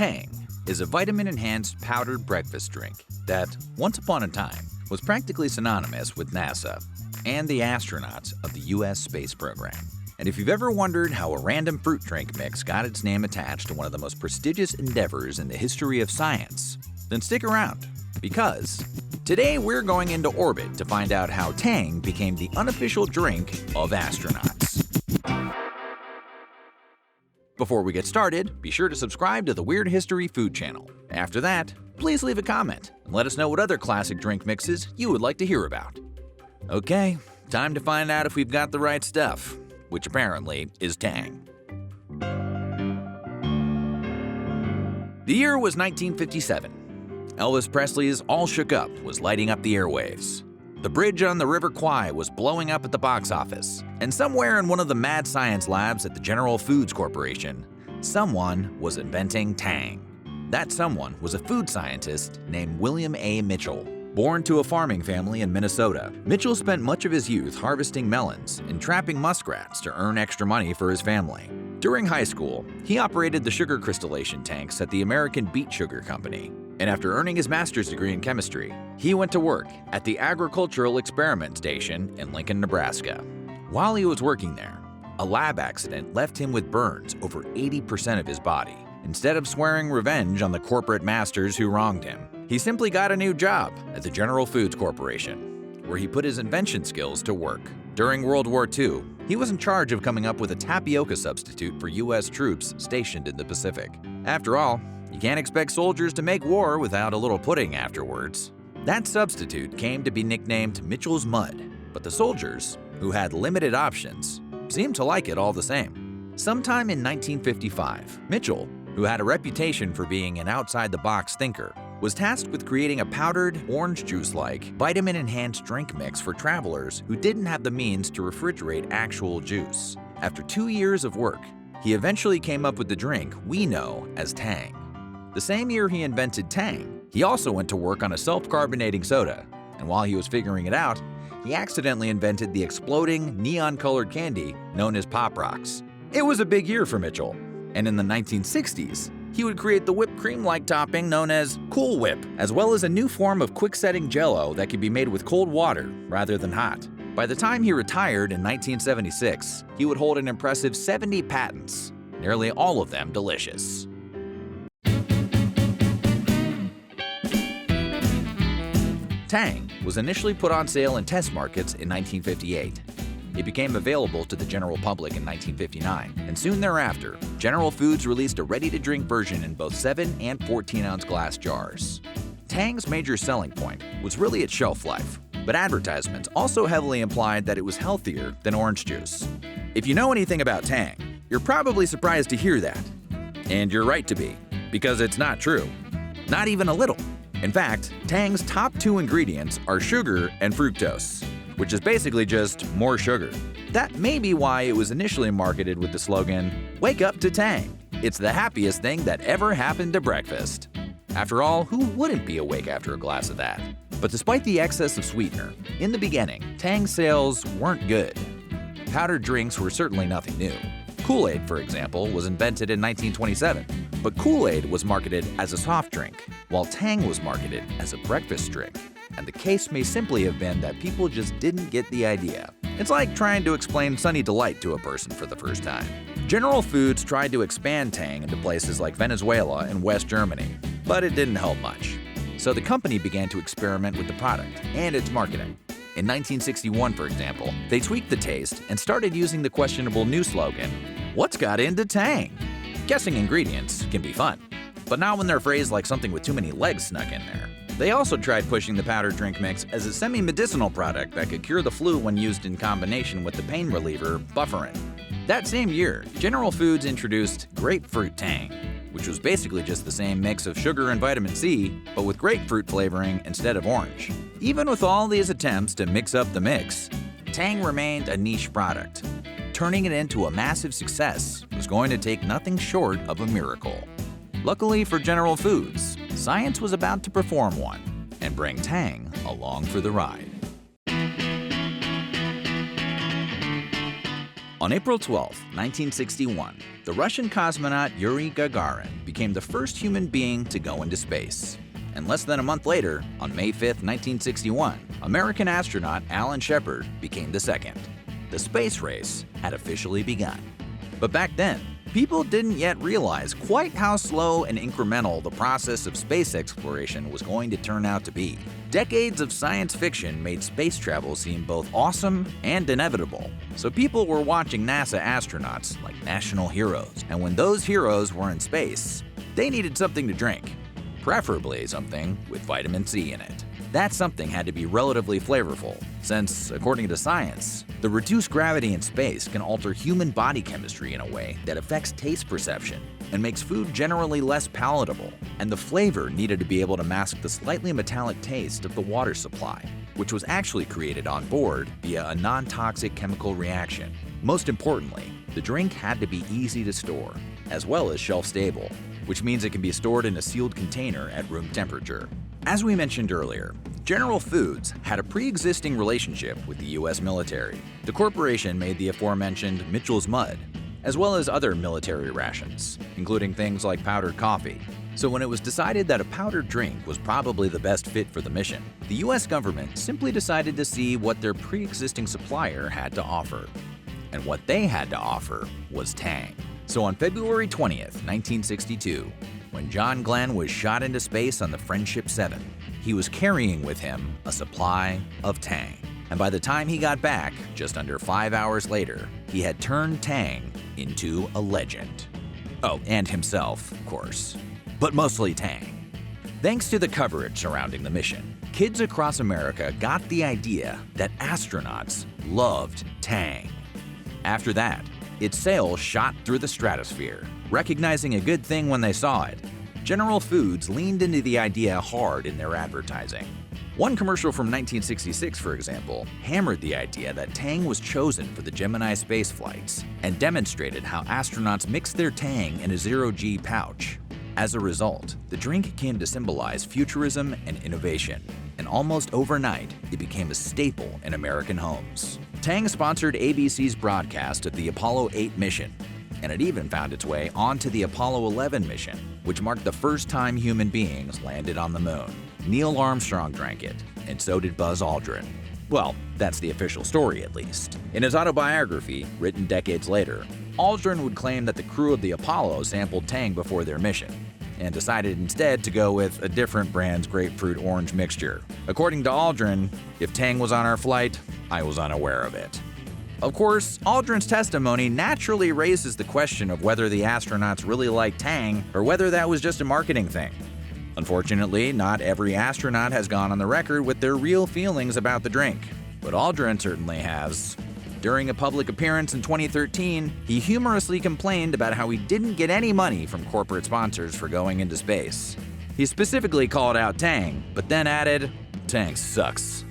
Tang is a vitamin-enhanced powdered breakfast drink that, once upon a time, was practically synonymous with NASA and the astronauts of the U.S. space program. And if you've ever wondered how a random fruit drink mix got its name attached to one of the most prestigious endeavors in the history of science, then stick around, because today we're going into orbit to find out how Tang became the unofficial drink of astronauts. Before we get started, be sure to subscribe to the Weird History Food channel. After that, please leave a comment and let us know what other classic drink mixes you would like to hear about. Okay, time to find out if we've got the right stuff, which apparently is Tang. The year was 1957. Elvis Presley's All Shook Up was lighting up the airwaves. The bridge on the River Kwai was blowing up at the box office, and somewhere in one of the mad science labs at the General Foods Corporation, someone was inventing Tang. That someone was a food scientist named William A. Mitchell. Born to a farming family in Minnesota, Mitchell spent much of his youth harvesting melons and trapping muskrats to earn extra money for his family. During high school, he operated the sugar crystallization tanks at the American Beet Sugar Company, and after earning his master's degree in chemistry, he went to work at the Agricultural Experiment Station in Lincoln, Nebraska. While he was working there, a lab accident left him with burns over 80% of his body. Instead of swearing revenge on the corporate masters who wronged him, he simply got a new job at the General Foods Corporation, where he put his invention skills to work. During World War II, he was in charge of coming up with a tapioca substitute for U.S. troops stationed in the Pacific. After all, you can't expect soldiers to make war without a little pudding afterwards. That substitute came to be nicknamed Mitchell's Mud, but the soldiers, who had limited options, seemed to like it all the same. Sometime in 1955, Mitchell, who had a reputation for being an outside-the-box thinker, was tasked with creating a powdered, orange juice-like, vitamin-enhanced drink mix for travelers who didn't have the means to refrigerate actual juice. After 2 years of work, he eventually came up with the drink we know as Tang. The same year he invented Tang, he also went to work on a self-carbonating soda, and while he was figuring it out, he accidentally invented the exploding, neon-colored candy known as Pop Rocks. It was a big year for Mitchell, and in the 1960s, he would create the whipped cream-like topping known as Cool Whip, as well as a new form of quick-setting Jell-O that could be made with cold water rather than hot. By the time he retired in 1976, he would hold an impressive 70 patents, nearly all of them delicious. Tang was initially put on sale in test markets in 1958. It became available to the general public in 1959, and soon thereafter, General Foods released a ready-to-drink version in both 7 and 14-ounce glass jars. Tang's major selling point was really its shelf life, but advertisements also heavily implied that it was healthier than orange juice. If you know anything about Tang, you're probably surprised to hear that. And you're right to be, because it's not true. Not even a little. In fact, Tang's top 2 ingredients are sugar and fructose, which is basically just more sugar. That may be why it was initially marketed with the slogan, "Wake up to Tang. It's the happiest thing that ever happened to breakfast." After all, who wouldn't be awake after a glass of that? But despite the excess of sweetener, in the beginning, Tang sales weren't good. Powdered drinks were certainly nothing new. Kool-Aid, for example, was invented in 1927, but Kool-Aid was marketed as a soft drink, while Tang was marketed as a breakfast drink. And the case may simply have been that people just didn't get the idea. It's like trying to explain Sunny Delight to a person for the first time. General Foods tried to expand Tang into places like Venezuela and West Germany, but it didn't help much. So the company began to experiment with the product and its marketing. In 1961, for example, they tweaked the taste and started using the questionable new slogan, "What's got into Tang?" Guessing ingredients can be fun, but not when they're phrased like something with too many legs snuck in there. They also tried pushing the powdered drink mix as a semi-medicinal product that could cure the flu when used in combination with the pain reliever Bufferin. That same year, General Foods introduced Grapefruit Tang, which was basically just the same mix of sugar and vitamin C, but with grapefruit flavoring instead of orange. Even with all these attempts to mix up the mix, Tang remained a niche product. Turning it into a massive success was going to take nothing short of a miracle. Luckily for General Foods, science was about to perform one and bring Tang along for the ride. On April 12, 1961, the Russian cosmonaut Yuri Gagarin became the first human being to go into space. And less than a month later, on May 5, 1961, American astronaut Alan Shepard became the second. The space race had officially begun. But back then, people didn't yet realize quite how slow and incremental the process of space exploration was going to turn out to be. Decades of science fiction made space travel seem both awesome and inevitable. So people were watching NASA astronauts like national heroes. And when those heroes were in space, they needed something to drink. Preferably something with vitamin C in it. That something had to be relatively flavorful, since, according to science, the reduced gravity in space can alter human body chemistry in a way that affects taste perception and makes food generally less palatable, and the flavor needed to be able to mask the slightly metallic taste of the water supply, which was actually created on board via a non-toxic chemical reaction. Most importantly, the drink had to be easy to store, as well as shelf-stable, which means it can be stored in a sealed container at room temperature. As we mentioned earlier, General Foods had a pre-existing relationship with the U.S. military. The corporation made the aforementioned Mitchell's Mud, as well as other military rations, including things like powdered coffee. So when it was decided that a powdered drink was probably the best fit for the mission, the U.S. government simply decided to see what their pre-existing supplier had to offer. And what they had to offer was Tang. So on February 20th, 1962, when John Glenn was shot into space on the Friendship 7, he was carrying with him a supply of Tang. And by the time he got back, just under 5 hours later, he had turned Tang into a legend. Oh, and himself, of course, but mostly Tang. Thanks to the coverage surrounding the mission, kids across America got the idea that astronauts loved Tang. After that, its sales shot through the stratosphere. Recognizing a good thing when they saw it, General Foods leaned into the idea hard in their advertising. One commercial from 1966, for example, hammered the idea that Tang was chosen for the Gemini space flights and demonstrated how astronauts mixed their Tang in a zero-G pouch. As a result, the drink came to symbolize futurism and innovation, and almost overnight, it became a staple in American homes. Tang sponsored ABC's broadcast of the Apollo 8 mission, and it even found its way onto the Apollo 11 mission, which marked the first time human beings landed on the moon. Neil Armstrong drank it, and so did Buzz Aldrin. Well, that's the official story at least. In his autobiography, written decades later, Aldrin would claim that the crew of the Apollo sampled Tang before their mission, and decided instead to go with a different brand's grapefruit orange mixture. According to Aldrin, if Tang was on our flight, I was unaware of it. Of course, Aldrin's testimony naturally raises the question of whether the astronauts really liked Tang or whether that was just a marketing thing. Unfortunately, not every astronaut has gone on the record with their real feelings about the drink, but Aldrin certainly has. During a public appearance in 2013, he humorously complained about how he didn't get any money from corporate sponsors for going into space. He specifically called out Tang, but then added, "Tang sucks."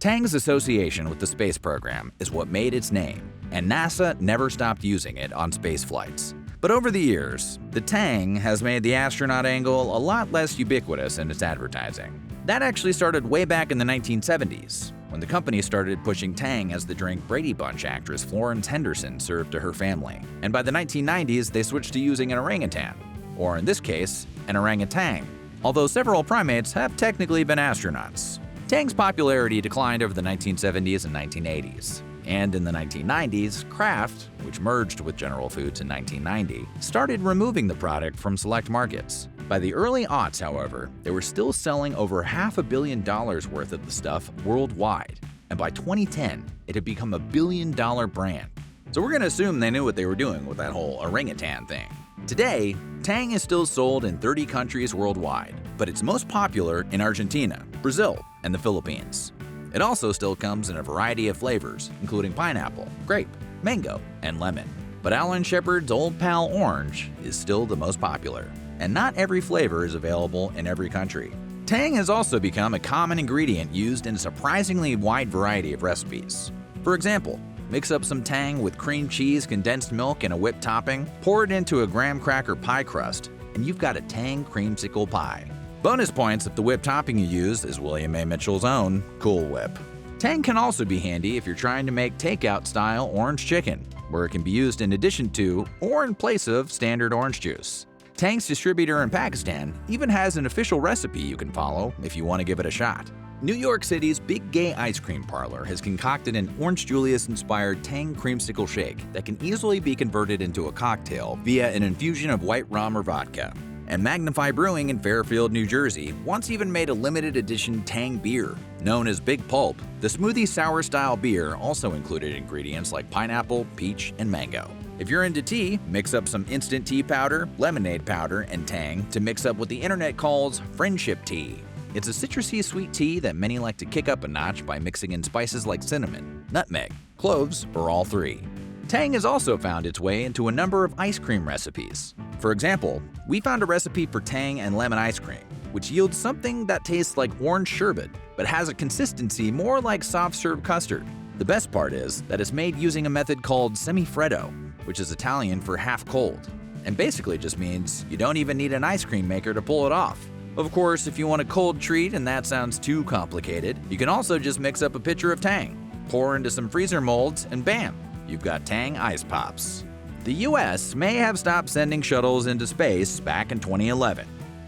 Tang's association with the space program is what made its name, and NASA never stopped using it on space flights. But over the years, the Tang has made the astronaut angle a lot less ubiquitous in its advertising. That actually started way back in the 1970s, when the company started pushing Tang as the drink Brady Bunch actress Florence Henderson served to her family. And by the 1990s, they switched to using an orangutan, or in this case, an orangutan, although several primates have technically been astronauts. Tang's popularity declined over the 1970s and 1980s. And in the 1990s, Kraft, which merged with General Foods in 1990, started removing the product from select markets. By the early aughts, however, they were still selling over $500 million worth of the stuff worldwide. And by 2010, it had become a billion-dollar brand. So we're gonna assume they knew what they were doing with that whole orangutan thing. Today, Tang is still sold in 30 countries worldwide, but it's most popular in Argentina, Brazil, and the Philippines. It also still comes in a variety of flavors, including pineapple, grape, mango, and lemon. But Alan Shepard's Old Pal Orange is still the most popular, and not every flavor is available in every country. Tang has also become a common ingredient used in a surprisingly wide variety of recipes. For example, mix up some Tang with cream cheese, condensed milk, and a whipped topping, pour it into a graham cracker pie crust, and you've got a Tang creamsicle pie. Bonus points if the whipped topping you use is William A. Mitchell's own Cool Whip. Tang can also be handy if you're trying to make takeout-style orange chicken, where it can be used in addition to or in place of standard orange juice. Tang's distributor in Pakistan even has an official recipe you can follow if you want to give it a shot. New York City's Big Gay Ice Cream Parlor has concocted an Orange Julius-inspired Tang creamsicle shake that can easily be converted into a cocktail via an infusion of white rum or vodka. And Magnify Brewing in Fairfield, New Jersey once even made a limited edition Tang beer. Known as Big Pulp, the smoothie sour-style beer also included ingredients like pineapple, peach, and mango. If you're into tea, mix up some instant tea powder, lemonade powder, and Tang to mix up what the internet calls friendship tea. It's a citrusy sweet tea that many like to kick up a notch by mixing in spices like cinnamon, nutmeg, cloves, or all three. Tang has also found its way into a number of ice cream recipes. For example, we found a recipe for Tang and lemon ice cream, which yields something that tastes like orange sherbet, but has a consistency more like soft-serve custard. The best part is that it's made using a method called semi-freddo, which is Italian for half-cold, and basically just means you don't even need an ice cream maker to pull it off. Of course, if you want a cold treat and that sounds too complicated, you can also just mix up a pitcher of Tang, pour into some freezer molds, and bam! You've got Tang Ice Pops. The US may have stopped sending shuttles into space back in 2011,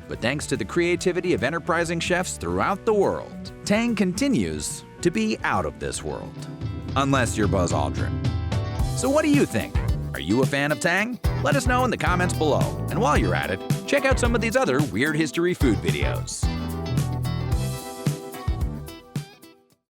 but thanks to the creativity of enterprising chefs throughout the world, Tang continues to be out of this world. Unless you're Buzz Aldrin. So what do you think? Are you a fan of Tang? Let us know in the comments below. And while you're at it, check out some of these other Weird History food videos.